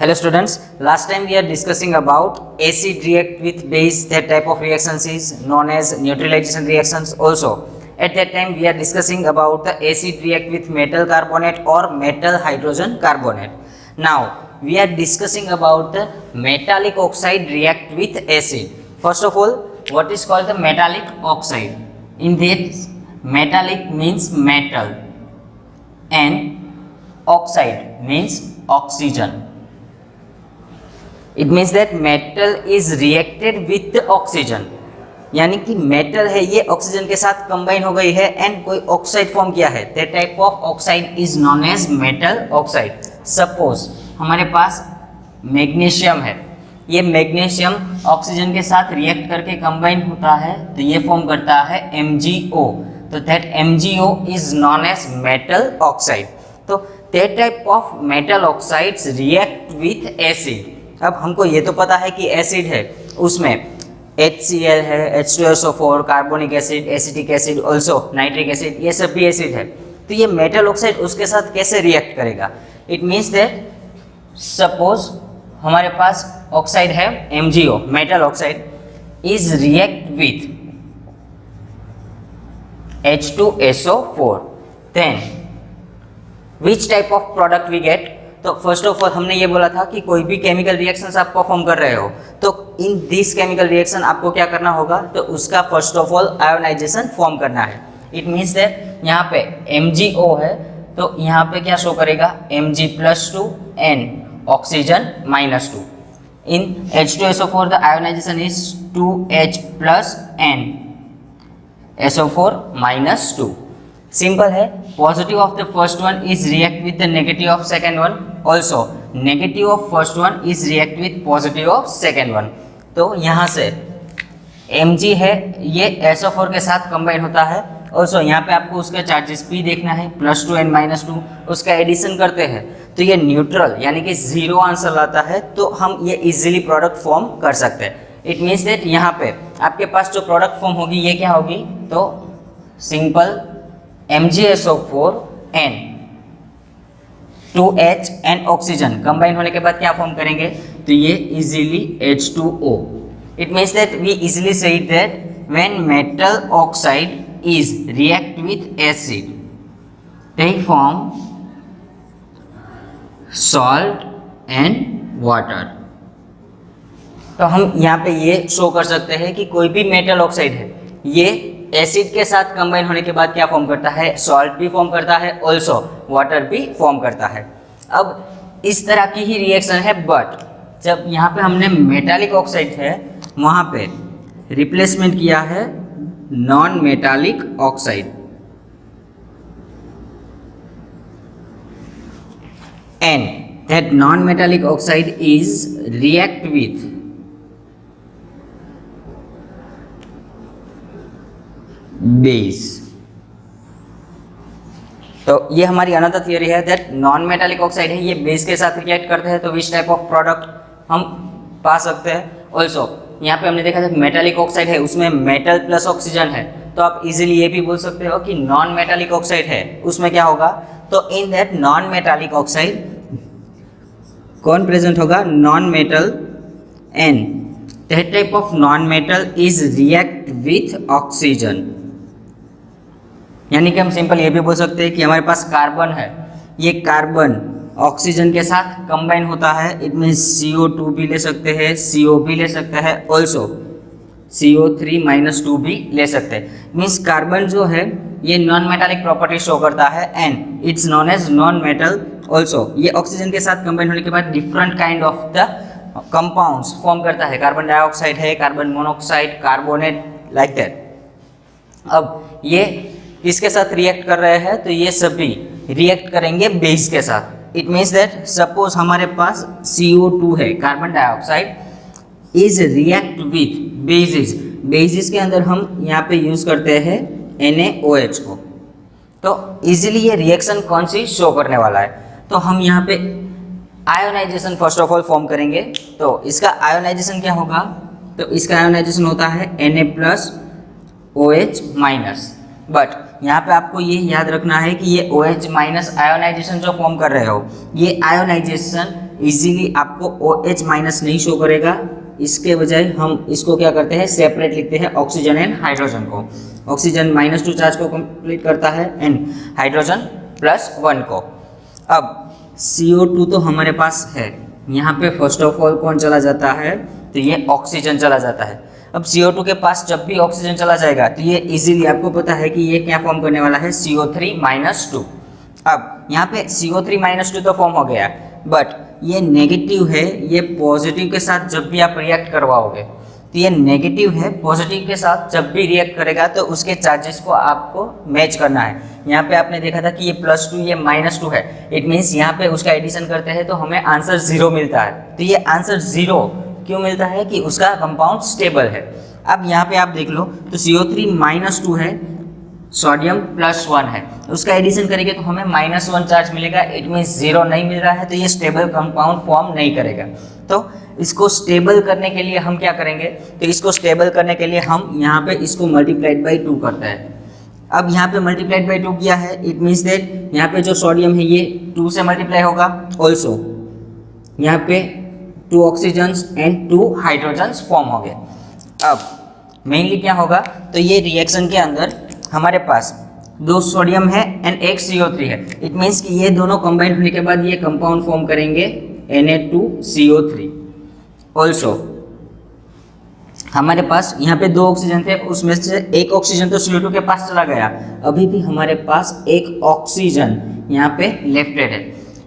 Hello students, last time we are discussing about acid react with base. That type of reactions is known as neutralization reactions. Also at that time we are discussing about the acid react with metal carbonate or metal hydrogen carbonate. Now we are discussing about the metallic oxide react with acid. First of all, what is called the metallic oxide? In this, metallic means metal and oxide means oxygen. It means that metal is reacted with oxygen, यानी कि metal है ये oxygen के साथ combine हो गई है and कोई ऑक्साइड फॉर्म किया है. That type of oxide is known as metal oxide. Suppose हमारे पास मैग्नीशियम है, ये मैग्नीशियम ऑक्सीजन के साथ रिएक्ट करके कंबाइन होता है तो ये फॉर्म करता है MgO. तो that MgO is known as metal oxide. तो that type of metal oxides react with acid. अब हमको ये तो पता है कि एसिड है, उसमें HCl है, H2SO4, carbonic acid, acetic acid, also nitric acid, ये सब भी एसिड है. तो ये मेटल ऑक्साइड उसके साथ कैसे रिएक्ट करेगा? इट मीन्स दैट सपोज हमारे पास ऑक्साइड है MgO, metal oxide is react with H2SO4, then which type of product we get? तो फर्स्ट ऑफ ऑल हमने ये बोला था कि कोई भी केमिकल रिएक्शंस आप परफॉर्म कर रहे हो तो इन दिस केमिकल रिएक्शन आपको क्या करना होगा? तो उसका first of all ionisation form करना है. इट मीन्स दैट यहाँ पे MgO है तो यहाँ पे क्या शो करेगा? Mg+2 and oxygen -2. In H2SO4 the ionization is 2H+ and SO4 -2. Simple है. Positive of the first one is react with the negative of second one. Also negative of first one is react with positive of second one. तो यहाँ से Mg है ये SO4 के साथ combine होता है. ऑल्सो यहाँ पे आपको उसके चार्जेस भी देखना है, +2 and -2. उसका एडिशन करते हैं तो ये न्यूट्रल यानी कि 0 आंसर लाता है, तो हम ये इजीली प्रोडक्ट फॉर्म कर सकते हैं. इट मीन्स दैट यहाँ पे आपके पास जो प्रोडक्ट फॉर्म होगी ये क्या होगी? तो simple MgSO4 and 2H and oxygen combine होने के बाद क्या फॉर्म करेंगे? तो ये easily H2O. It means that we easily say it that when metal oxide is react with acid they form salt and water. तो हम यहाँ पे ये शो कर सकते हैं कि कोई भी मेटल ऑक्साइड है ये एसिड के साथ कंबाइन होने के बाद क्या फॉर्म करता है? सॉल्ट भी फॉर्म करता है, ऑल्सो वाटर भी फॉर्म करता है. अब इस तरह की ही रिएक्शन है, बट जब यहाँ पे हमने मेटालिक ऑक्साइड है वहाँ पे रिप्लेसमेंट किया है non metallic oxide. And that non metallic oxide is react with base. तो ये हमारी अनदर थियरी है दैट नॉन मेटालिक ऑक्साइड है ये बेस के साथ रिएक्ट करते हैं तो विच टाइप ऑफ प्रोडक्ट हम पा सकते हैं? ऑल्सो यहाँ पे हमने देखा था मेटालिक ऑक्साइड है उसमें मेटल प्लस ऑक्सीजन है, तो आप इजीली ये भी बोल सकते हो कि नॉन मेटालिक ऑक्साइड है उसमें क्या होगा? तो in that non metallic oxide कौन प्रेजेंट होगा? Non metal, and that type of non metal is react with oxygen. यानी कि हम सिंपल ये भी बोल सकते हैं कि हमारे पास कार्बन है, ये कार्बन ऑक्सीजन के साथ कंबाइन होता है. इट मीन्स CO2 भी ले सकते हैं, CO भी ले सकते हैं, ऑल्सो CO3 - 2 भी ले सकते हैं. मीन्स कार्बन जो है ये नॉन मेटालिक प्रॉपर्टी शो करता है and it's known as non metal. Also ये ऑक्सीजन के साथ कंबाइन होने के बाद different kind of the compounds form करता है. कार्बन डाइऑक्साइड है, carbon monoxide, carbonate, like that. अब ये किसके साथ रिएक्ट कर रहे हैं? तो ये सभी रिएक्ट करेंगे बेस के साथ. इट मीन्स दैट सपोज हमारे पास CO2 है, carbon dioxide is react with basis. Basis के अंदर हम यहाँ पे यूज करते हैं NaOH को. तो इजीली ये रिएक्शन कौन सी शो करने वाला है? तो हम यहाँ पे ionisation first of all form करेंगे. तो इसका आयोनाइजेशन क्या होगा? तो इसका आयोनाइजेशन होता है Na+OH-. बट यहाँ पे आपको ये याद रखना है कि ये OH- आयोनाइजेशन जो फॉर्म कर रहे हो ये आयोनाइजेशन इजीली आपको OH माइनस नहीं शो करेगा, इसके बजाय हम इसको क्या करते हैं, सेपरेट लिखते हैं ऑक्सीजन एंड हाइड्रोजन को। ऑक्सीजन -2 चार्ज को कंप्लीट करता है एंड हाइड्रोजन +1 को। अब CO2 तो हमारे पास है, यहाँ पे फर्स्ट ऑफ ऑल कौन चला जाता है, तो ये ऑक्सीजन चला जाता है। अब CO2 के पास जब भी ऑक्सीजन चला जाएगा तो ये इजीली आपको पता है कि ये क्या फॉर्म करने वाला है, CO3-2। अब यहाँ पे CO3-2 तो फॉर्म हो गया, बट ये नेगेटिव है, ये पॉजिटिव के साथ जब भी आप रिएक्ट करवाओगे तो ये नेगेटिव है, पॉजिटिव के साथ जब भी रिएक्ट करेगा तो उसके चार्जेस को आपको मैच करना है। यहाँ पे आपने देखा था कि ये +2 ये -2 है, इट मीन्स यहाँ पे उसका एडिशन करते हैं तो हमें आंसर 0 मिलता है। तो ये आंसर 0 क्यों मिलता है कि उसका कंपाउंड स्टेबल है। अब यहाँ पे आप देख लो तो CO3-2 है, सोडियम +1 है, उसका एडिशन करेंगे तो हमें -1 चार्ज मिलेगा, इट मीन्स 0 नहीं मिल रहा है, तो ये स्टेबल कंपाउंड फॉर्म नहीं करेगा। तो इसको स्टेबल करने के लिए हम क्या करेंगे, तो इसको स्टेबल करने के लिए हम यहाँ पे इसको मल्टीप्लाइड बाई 2 करते हैं। अब यहाँ पे मल्टीप्लाइड बाई 2 किया है, इट मीन्स दैट यहाँ पे जो सोडियम है ये 2 से मल्टीप्लाई होगा, ऑल्सो यहाँ पे 2 ऑक्सीजन्स एंड 2 हाइड्रोजन्स फॉर्म हो गए। अब मेनली क्या होगा, तो ये रिएक्शन के अंदर हमारे पास 2 सोडियम है एंड 1 CO3 है, इट मीन्स कि ये दोनों कंबाइन होने के बाद ये कंपाउंड फॉर्म करेंगे Na2CO3। ऑल्सो हमारे पास यहाँ पे 2 ऑक्सीजन थे, उसमें से 1 ऑक्सीजन तो CO2 के पास चला गया, अभी भी हमारे पास 1 ऑक्सीजन यहाँ पे लेफ्टेड है।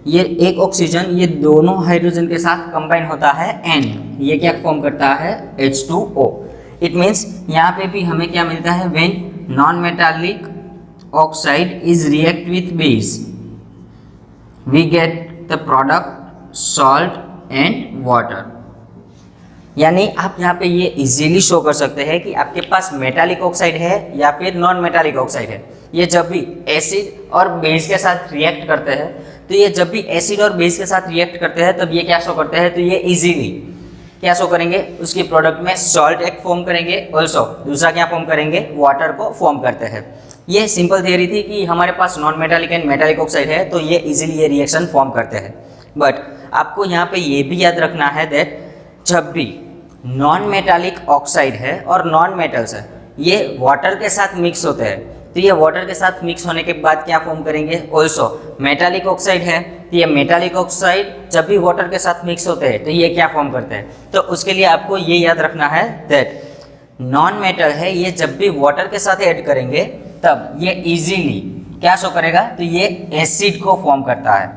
ये 1 ऑक्सीजन ये दोनों हाइड्रोजन के साथ कंबाइन होता है एंड ये क्या फॉर्म करता है, H2O। इट मीन्स यहाँ पे भी हमें क्या मिलता है, when non metallic oxide is react with base we get the product salt and water. यानी आप यहाँ पे ये इजीली शो कर सकते हैं कि आपके पास मेटालिक ऑक्साइड है या फिर नॉन मेटालिक ऑक्साइड है। ये जब भी एसिड और बेस के साथ रिएक्ट करते हैं, तो ये जब भी एसिड और बेस के साथ रिएक्ट करते हैं तब ये क्या शो करते हैं, तो ये इजीली क्या शो करेंगे, उसकी प्रोडक्ट में सॉल्ट एक फॉर्म करेंगे, ऑल्सो दूसरा क्या फॉर्म करेंगे, वाटर को फॉर्म करते हैं। ये सिंपल थियरी थी कि हमारे पास non metallic and metallic oxide है तो ये इजीली ये रिएक्शन फॉर्म करते हैं। बट आपको यहाँ पे ये भी याद रखना है दैट जब भी नॉन मेटालिक ऑक्साइड है और नॉन मेटल्स है, ये वाटर के साथ मिक्स होते हैं, तो ये वाटर के साथ मिक्स होने के बाद क्या फॉर्म करेंगे, ऑल्सो मेटालिक ऑक्साइड है, तो ये मेटालिक ऑक्साइड जब भी वाटर के साथ मिक्स होते हैं तो ये क्या फॉर्म करते हैं। तो उसके लिए आपको ये याद रखना है दैट नॉन मेटल है, ये जब भी वाटर के साथ ऐड करेंगे तब ये इजीली क्या शो करेगा, तो ये एसिड को फॉर्म करता है।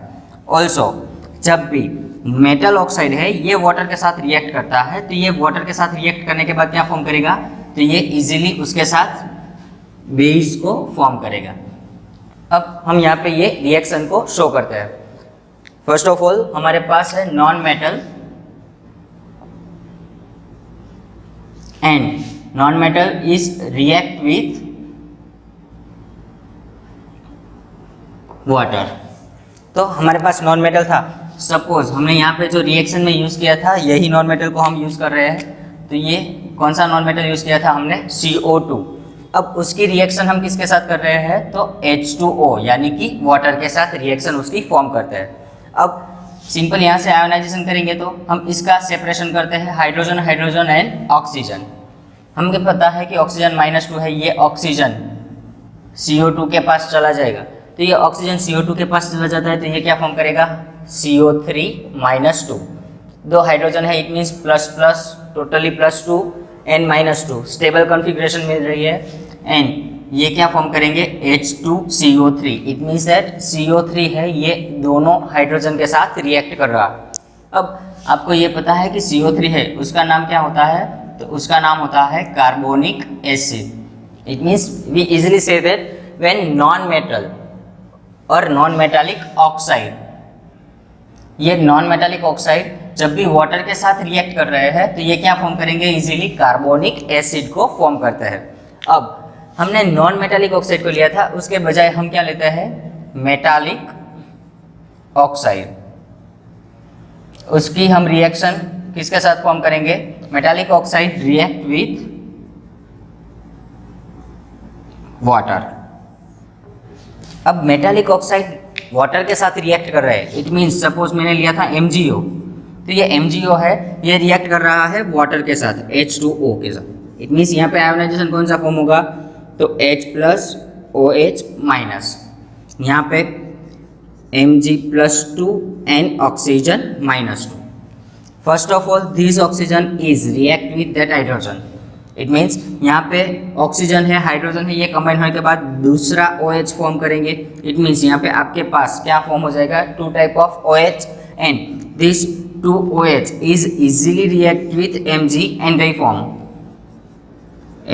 ऑल्सो जब भी मेटल ऑक्साइड है ये वाटर के साथ रिएक्ट करता है, तो ये वाटर के साथ रिएक्ट करने के बाद क्या फॉर्म करेगा, तो ये इजीली उसके साथ बेस को फॉर्म करेगा। अब हम यहाँ पे ये रिएक्शन को शो करते हैं। फर्स्ट ऑफ ऑल हमारे पास है non metal and non metal is react with water. तो हमारे पास नॉन मेटल था, सपोज हमने यहाँ पे जो रिएक्शन में यूज़ किया था यही नॉन मेटल को हम यूज़ कर रहे हैं, तो ये कौन सा नॉन मेटल यूज़ किया था हमने, CO2। अब उसकी रिएक्शन हम किसके साथ कर रहे हैं, तो H2O यानी कि वाटर के साथ रिएक्शन उसकी फॉर्म करते हैं। अब सिंपल यहाँ से आयोनाइजेशन करेंगे तो हम इसका सेपरेशन करते हैं, हाइड्रोजन हाइड्रोजन एंड ऑक्सीजन। हमें पता है कि ऑक्सीजन -2 है, ये ऑक्सीजन CO2 के पास चला जाएगा, तो ये ऑक्सीजन CO2 के पास चला जाता है तो ये क्या फॉर्म करेगा, CO3-2। 2 हाइड्रोजन है, it means plus totally +2 and -2 stable configuration मिल रही है एंड ये क्या फॉर्म करेंगे, H2CO3। It means that CO3 है ये दोनों हाइड्रोजन के साथ रिएक्ट कर रहा। अब आपको ये पता है कि CO3 है उसका नाम क्या होता है, तो उसका नाम होता है carbonic acid. It means we easily see that when non metal और नॉन मेटालिक ऑक्साइड, ये नॉन मेटालिक ऑक्साइड जब भी वाटर के साथ रिएक्ट कर रहे हैं तो ये क्या फॉर्म करेंगे, इजीली कार्बोनिक एसिड को फॉर्म करते हैं। अब हमने नॉन मेटालिक ऑक्साइड को लिया था, उसके बजाय हम क्या लेते हैं, मेटालिक ऑक्साइड। उसकी हम रिएक्शन किसके साथ फॉर्म करेंगे, metallic oxide react with water. अब मेटालिक ऑक्साइड वाटर के साथ रिएक्ट कर रहा है, इट मीन्स सपोज मैंने लिया था MgO, तो ये MgO है, ये रिएक्ट कर रहा है वाटर के साथ H2O के साथ। इट मीन्स यहाँ पे आयोनाइजेशन कौन सा फॉर्म होगा, तो H+OH-, यहाँ पे Mg+2 and oxygen -2। First of all this oxygen is react with that hydrogen, it means यहाँ पे ऑक्सीजन है, हाइड्रोजन है, ये कंबाइन होने के बाद दूसरा OH फॉर्म करेंगे। इट मीन्स यहाँ पे आपके पास क्या फॉर्म हो जाएगा, 2 type of OH and this 2 OH is easily react with Mg and they form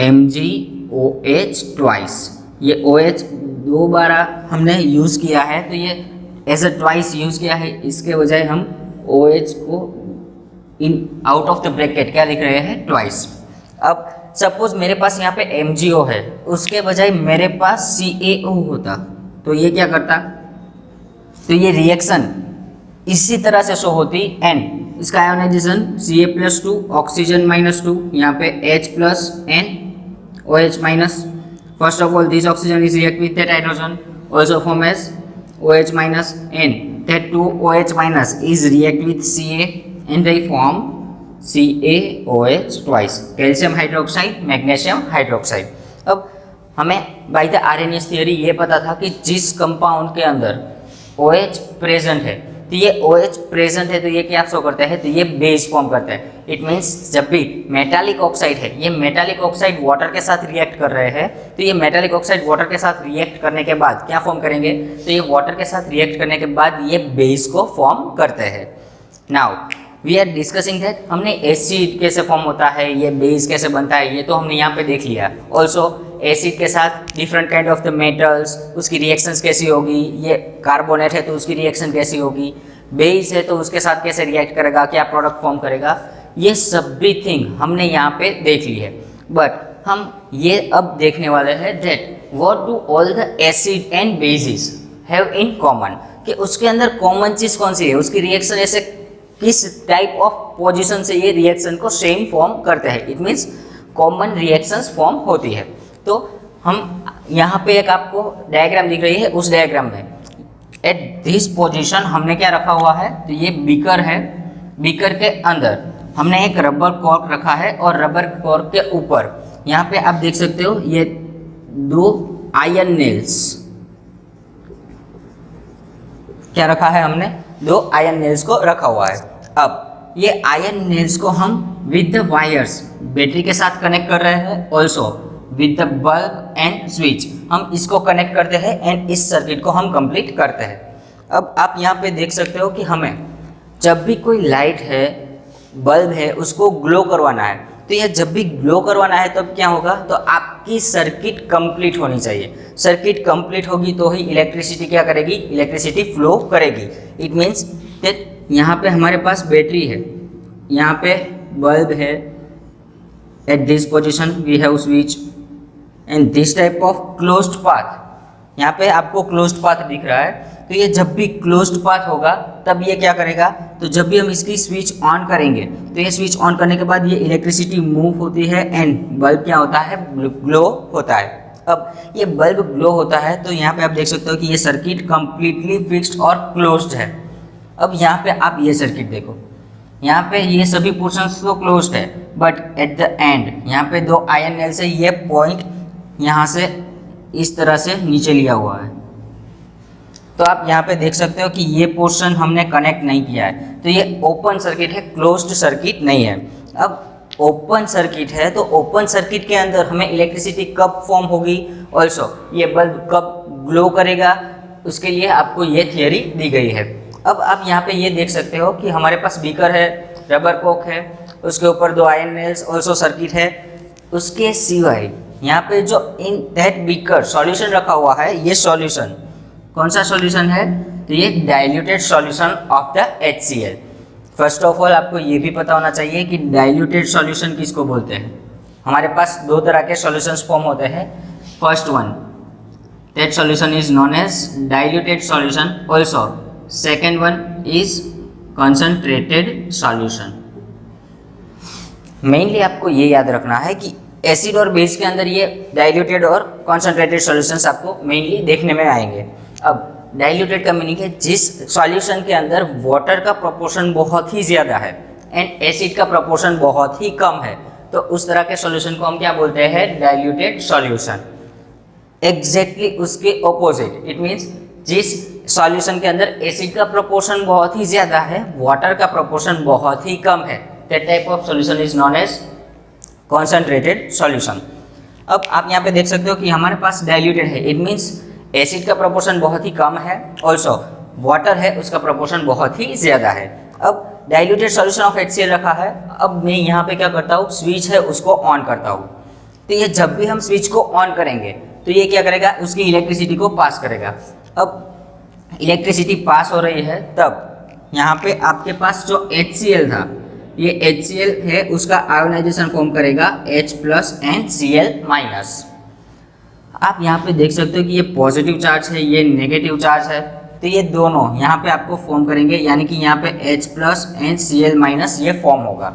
MgOH twice. ये OH 2 बार हमने यूज़ किया है, तो ये एज अ ट्वाइस यूज़ किया है, इसके बजाय हम OH को in out of the bracket क्या लिख रहे हैं, ट्वाइस। अब सपोज मेरे पास यहाँ पे MgO है, उसके बजाय मेरे पास CaO होता, तो ये क्या करता, तो ये रिएक्शन इसी तरह से शो होती एंड इसका आयोनाइजेशन Ca+2 ऑक्सीजन -2, यहाँ पे H+N OH-। First of all this oxygen is react with that hydrogen also form as OH- and that 2 OH- is react with Ca and they form CaOH twice, calcium hydroxide, magnesium hydroxide. अब हमें by the RNS theory ये पता था कि जिस compound के अंदर OH present है, तो ये OH प्रेजेंट है तो ये क्या शो करता है, तो ये बेस फॉर्म करता है। इट मीन्स जब भी मेटालिक ऑक्साइड है, ये मेटालिक ऑक्साइड वाटर के साथ रिएक्ट कर रहे हैं, तो ये मेटालिक ऑक्साइड वाटर के साथ रिएक्ट करने के बाद क्या फॉर्म करेंगे, तो ये वाटर के साथ रिएक्ट करने के बाद ये बेस को फॉर्म करते हैं। Now we are discussing that, हमने एसिड कैसे फॉर्म होता है, ये बेस कैसे बनता है, ये तो हमने यहाँ पे देख लिया। ऑल्सो एसिड के साथ different kind of the metals, उसकी रिएक्शंस कैसी होगी, ये कार्बोनेट है तो उसकी रिएक्शन कैसी होगी, बेस है तो उसके साथ कैसे रिएक्ट करेगा, क्या प्रोडक्ट फॉर्म करेगा, ये सभी थिंग हमने यहाँ पे देख ली है। बट हम ये अब देखने वाले हैं that what do all the acid and bases have in common, कि उसके अंदर कॉमन चीज़ कौन सी है, उसकी रिएक्शन ऐसे किस टाइप ऑफ पोजीशन से ये रिएक्शन को सेम फॉर्म करते हैं। It means common reactions form होती है। तो हम यहाँ पे एक आपको डायग्राम दिख रही है, उस डायग्राम में एट दिस पोजीशन हमने क्या रखा हुआ है, तो ये बीकर है, बीकर के अंदर हमने एक रबर कॉर्क रखा है और रबर कॉर्क के ऊपर यहाँ पे आप देख सकते हो ये 2 आयन नेल्स, क्या रखा है हमने, 2 आयन नेल्स को रखा हुआ है। अब ये आयन नेल्स को हम विद द वायर्स बैटरी के साथ कनेक्ट कर रहे हैं, also with the bulb and switch हम इसको कनेक्ट करते हैं एंड इस सर्किट को हम कंप्लीट करते हैं। अब आप यहाँ पे देख सकते हो कि हमें जब भी कोई लाइट है, बल्ब है, उसको ग्लो करवाना है, तो यह जब भी ग्लो करवाना है तब क्या होगा, तो आपकी सर्किट कंप्लीट होनी चाहिए। सर्किट कंप्लीट होगी तो ही इलेक्ट्रिसिटी क्या करेगी, इलेक्ट्रिसिटी फ्लो करेगी। इट मीन्स दैट यहाँ पे हमारे पास बैटरी है, यहाँ पे बल्ब है, at this position we have switch and this type of closed path, यहाँ पे आपको क्लोज्ड पाथ दिख रहा है, तो ये जब भी क्लोज्ड पाथ होगा तब ये क्या करेगा, तो जब भी हम इसकी स्विच ऑन करेंगे तो ये स्विच ऑन करने के बाद ये इलेक्ट्रिसिटी मूव होती है एंड बल्ब क्या होता है, ग्लो होता है। अब ये बल्ब ग्लो होता है तो यहाँ पे आप देख सकते हो कि ये सर्किट कंप्लीटली फिक्स्ड और क्लोज्ड है। अब यहाँ पे आप ये सर्किट देखो, यहाँ पे ये सभी पोर्शंस तो क्लोज्ड है, बट एट द एंड यहाँ पे 2 आयन नेल से ये पॉइंट यहाँ से इस तरह से नीचे लिया हुआ है, तो आप यहाँ पे देख सकते हो कि ये पोर्शन हमने कनेक्ट नहीं किया है, तो ये ओपन सर्किट है, क्लोज्ड सर्किट नहीं है। अब ओपन सर्किट है तो ओपन सर्किट के अंदर हमें इलेक्ट्रिसिटी कब फॉर्म होगी, ऑल्सो ये बल्ब कब ग्लो करेगा, उसके लिए आपको ये थियरी दी गई है। अब आप यहाँ पे ये देख सकते हो कि हमारे पास बीकर है, रबर कोक है, उसके ऊपर 2 आयन नेल्स, ऑल्सो सर्किट है। उसके सिवाय यहाँ पे जो इन दैट बीकर सॉल्यूशन रखा हुआ है, ये सॉल्यूशन कौन सा सॉल्यूशन है, तो ये diluted solution of the HCl। First of all आपको ये भी पता होना चाहिए कि डाइल्यूटेड सॉल्यूशन किसको बोलते हैं। हमारे पास 2 तरह के सॉल्यूशंस फॉर्म होते हैं। First one, that solution is known as diluted solution, also second one is concentrated solution. Mainly आपको ये याद रखना है कि एसिड और बेस के अंदर ये डाइल्यूटेड और कंसंट्रेटेड सॉल्यूशंस आपको मेनली देखने में आएंगे। अब डाइल्यूटेड का मीनिंग है जिस सॉल्यूशन के अंदर वाटर का प्रोपोर्शन बहुत ही ज़्यादा है एंड एसिड का प्रोपोर्शन बहुत ही कम है, तो उस तरह के सॉल्यूशन को हम क्या बोलते हैं, डाइल्यूटेड सॉल्यूशन। एग्जैक्टली उसके ऑपोजिट, इट मीन्स जिस सॉल्यूशन के अंदर एसिड का प्रोपोर्शन बहुत ही ज़्यादा है, वाटर का प्रोपोर्शन बहुत ही कम है, that type of solution is known as concentrated solution. अब आप यहाँ पे देख सकते हो कि हमारे पास डाइल्यूटेड है, इट मीन्स एसिड का प्रोपोर्शन बहुत ही कम है, ऑल्सो वाटर है उसका प्रोपोर्शन बहुत ही ज़्यादा है। अब डाइल्यूटेड सॉल्यूशन ऑफ HCl रखा है, अब मैं यहाँ पे क्या करता हूँ, स्विच है उसको ऑन करता हूँ। तो ये जब भी हम स्विच को ऑन करेंगे तो ये क्या करेगा, उसकी इलेक्ट्रिसिटी को पास करेगा। अब इलेक्ट्रिसिटी पास हो रही है, तब यहाँ पे आपके पास जो HCl था, ये HCl है उसका आयोनाइजेशन फॉर्म करेगा H+ एंड Cl-। आप यहाँ पे देख सकते हो कि ये पॉजिटिव चार्ज है, ये नेगेटिव चार्ज है, तो ये दोनों यहाँ पे आपको फॉर्म करेंगे, यानी कि यहाँ पे H+ एंड Cl- ये फॉर्म होगा।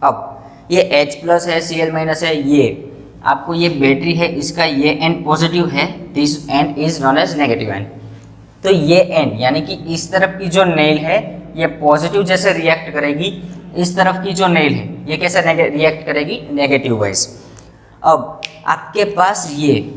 अब ये H+ है, Cl- है, ये आपको ये बैटरी है, इसका ये एंड पॉजिटिव है, this end is known as negative end. तो ये एंड यानी कि इस तरफ की जो नेल है ये पॉजिटिव जैसे रिएक्ट करेगी, इस तरफ की जो नेल है ये कैसे रिएक्ट करेगी, नेगेटिव वाइज। अब आपके पास ये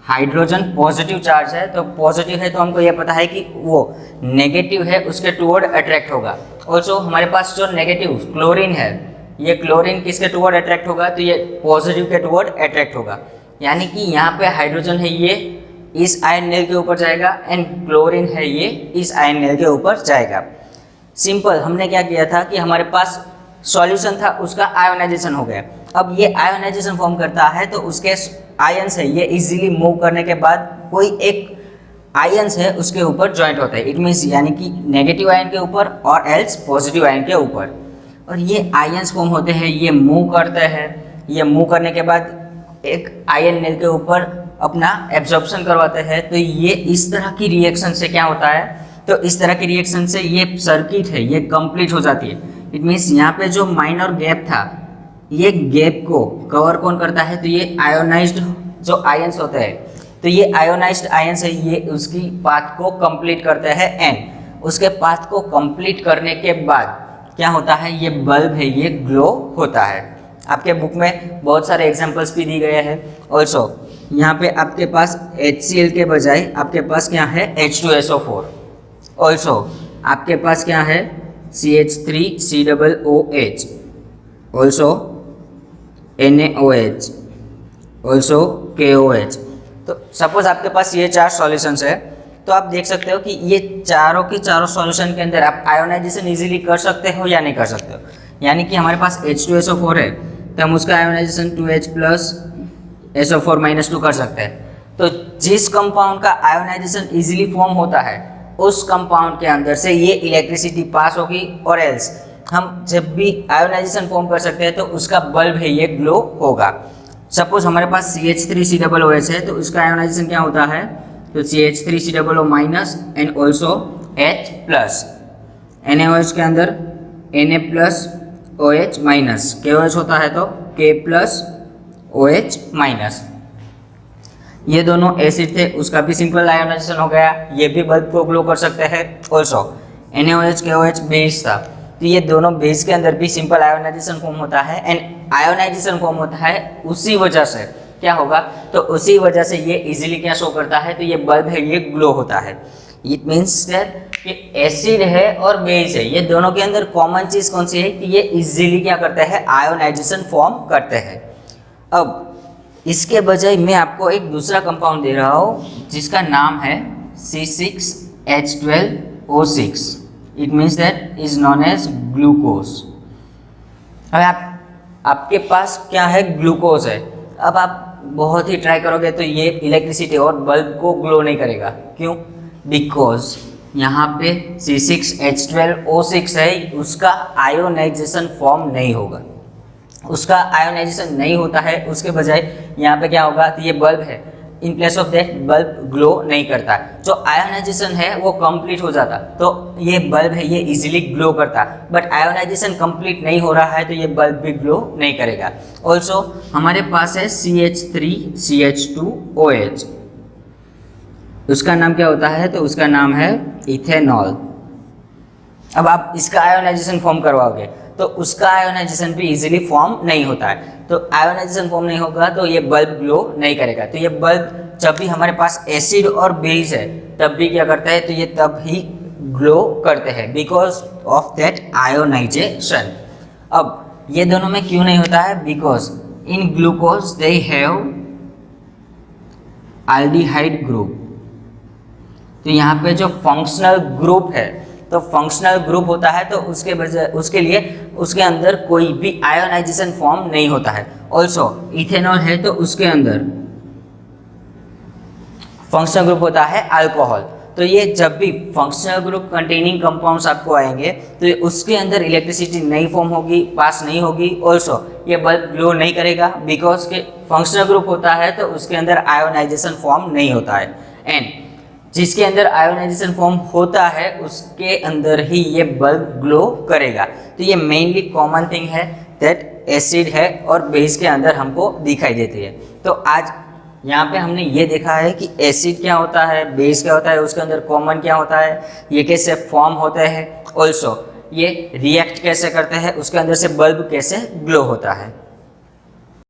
हाइड्रोजन पॉजिटिव चार्ज है, तो पॉजिटिव है तो हमको ये पता है कि वो नेगेटिव है उसके टुवर्ड अट्रैक्ट होगा। ऑल्सो हमारे पास जो नेगेटिव क्लोरीन है, ये क्लोरीन किसके टुवर्ड अट्रैक्ट होगा, तो ये पॉजिटिव के टुवर्ड अट्रैक्ट होगा। यानी कि यहाँ पे हाइड्रोजन है ये इस आयन नेल के ऊपर जाएगा एंड क्लोरीन है ये इस आयन नेल के ऊपर जाएगा। सिंपल, हमने क्या किया था कि हमारे पास सॉल्यूशन था उसका आयोनाइजेशन हो गया। अब ये आयोनाइजेशन फॉर्म करता है तो उसके आयंस है ये इजीली मूव करने के बाद कोई एक आयंस है उसके ऊपर ज्वाइंट होता है, इट मीन्स यानी कि नेगेटिव आयन के ऊपर और एल्स पॉजिटिव आयन के ऊपर। और ये आयंस फॉर्म होते हैं, ये मूव करते हैं, ये मूव करने के बाद एक आयन नेल के ऊपर अपना एब्जॉर्प्शन करवाते हैं। तो ये इस तरह की रिएक्शन से क्या होता है, तो इस तरह की रिएक्शन से ये सर्किट है ये कंप्लीट हो जाती है। इट मीन्स यहाँ पे जो माइनर गैप था, ये गैप को कवर कौन करता है, तो ये आयोनाइज्ड जो आयंस होते हैं, तो ये आयोनाइज्ड आयंस है ये उसकी पाथ को कंप्लीट करते हैं एंड उसके पाथ को कंप्लीट करने के बाद क्या होता है, ये बल्ब है ये ग्लो होता है। आपके बुक में बहुत सारे एग्जांपल्स भी दिए गए हैं। ऑल्सो यहाँ पे आपके पास HCl के बजाय आपके पास क्या है, H2SO4। ऑल्सो आपके पास क्या है, CH3COOH, also NaOH, also KOH। तो सपोज आपके पास ये 4 सॉल्यूशंस है, तो आप देख सकते हो कि ये चारों के चारों सॉल्यूशन के अंदर आप आयोनाइजेशन इजीली कर सकते हो या नहीं कर सकते हो। यानी कि हमारे पास H2SO4 है तो हम उसका आयोनाइजेशन 2H+ SO4- कर सकते हैं। तो जिस कंपाउंड का आयोनाइजेशन इजीली फॉर्म होता है उस कंपाउंड के अंदर से ये इलेक्ट्रिसिटी पास होगी, और एल्स हम जब भी आयोनाइजेशन फॉर्म कर सकते हैं तो उसका बल्ब है ये ग्लो होगा। सपोज हमारे पास CH3COOH है तो उसका आयोनाइजेशन क्या होता है, तो CH3COO- and also H+। NaOH के अंदर Na+OH-, KOH होता है तो K+OH-। ये दोनों एसिड थे, उसका भी सिंपल आयोनाइजेशन हो गया, ये भी बल्ब को ग्लो कर सकते हैं। ऑल्सो NaOH KOH बेस था, तो ये दोनों बेस के अंदर भी सिंपल आयोनाइजेशन फॉर्म होता है एंड आयोनाइजेशन फॉर्म होता है उसी वजह से क्या होगा, तो उसी वजह से ये इजीली क्या शो करता है, तो ये बल्ब है ये ग्लो होता है। इट मीन्स कि एसिड है और बेस है, ये दोनों के अंदर कॉमन चीज़ कौन सी है कि ये इजीली क्या करते हैं, आयोनाइजेशन फॉर्म करते हैं। अब इसके बजाय मैं आपको एक दूसरा कंपाउंड दे रहा हूँ जिसका नाम है C6H12O6। It means that is known as glucose. अब आपके पास क्या है, ग्लूकोज है। अब आप बहुत ही ट्राई करोगे तो ये इलेक्ट्रिसिटी और बल्ब को ग्लो नहीं करेगा। क्यों, बिकॉज यहाँ पे C6H12O6 है, उसका आयोनाइजेशन फॉर्म नहीं होगा, उसका आयोनाइजेशन नहीं होता है। उसके बजाय यहाँ पे क्या होगा, तो ये बल्ब है, in place of that bulb glow नहीं करता। जो आयोनाइजेशन है वो कंप्लीट हो जाता तो ये बल्ब है ये इजीली ग्लो करता, बट आयोनाइजेशन कंप्लीट नहीं हो रहा है तो ये बल्ब भी ग्लो नहीं करेगा। ऑल्सो हमारे पास है CH3CH2OH, उसका नाम क्या होता है? तो उसका नाम है इथेनॉल। अब आप इसका आयोनाइजेशन फॉर्म करवाओगे तो उसका आयोनाइजेशन भी इजीली फॉर्म नहीं होता है। तो आयोनाइजेशन फॉर्म नहीं होगा तो ये बल्ब ग्लो नहीं करेगा। तो ये बल्ब जब भी हमारे पास एसिड और बेस है तब भी क्या करता है? तो ये तब ही ग्लो करते हैं बिकॉज ऑफ दैट आयोनाइजेशन। अब ये दोनों में क्यों नहीं होता है? Because in glucose they have aldehyde group. तो यहाँ पे जो फंक्शनल ग्रुप है, तो फंक्शनल ग्रुप होता है तो उसके लिए उसके अंदर कोई भी आयोनाइजेशन फॉर्म नहीं होता है। ऑल्सो इथेनॉल है तो उसके अंदर फंक्शनल ग्रुप होता है अल्कोहल। तो ये जब भी फंक्शनल ग्रुप कंटेनिंग कंपाउंड्स आपको आएंगे तो ये उसके अंदर इलेक्ट्रिसिटी नहीं फॉर्म होगी, पास नहीं होगी। ऑल्सो ये बल्ब ग्लो नहीं करेगा बिकॉज के फंक्शनल ग्रुप होता है तो उसके अंदर आयोनाइजेशन फॉर्म नहीं होता है। एंड जिसके अंदर आयोनाइजेशन फॉर्म होता है उसके अंदर ही ये बल्ब ग्लो करेगा। तो ये मेनली कॉमन थिंग है दैट एसिड है और बेस के अंदर हमको दिखाई देती है। तो आज यहाँ पे हमने ये देखा है कि एसिड क्या होता है, बेस क्या होता है, उसके अंदर कॉमन क्या होता है, ये कैसे फॉर्म होते हैं, ऑल्सो ये रिएक्ट कैसे करते हैं, उसके अंदर से बल्ब कैसे ग्लो होता है।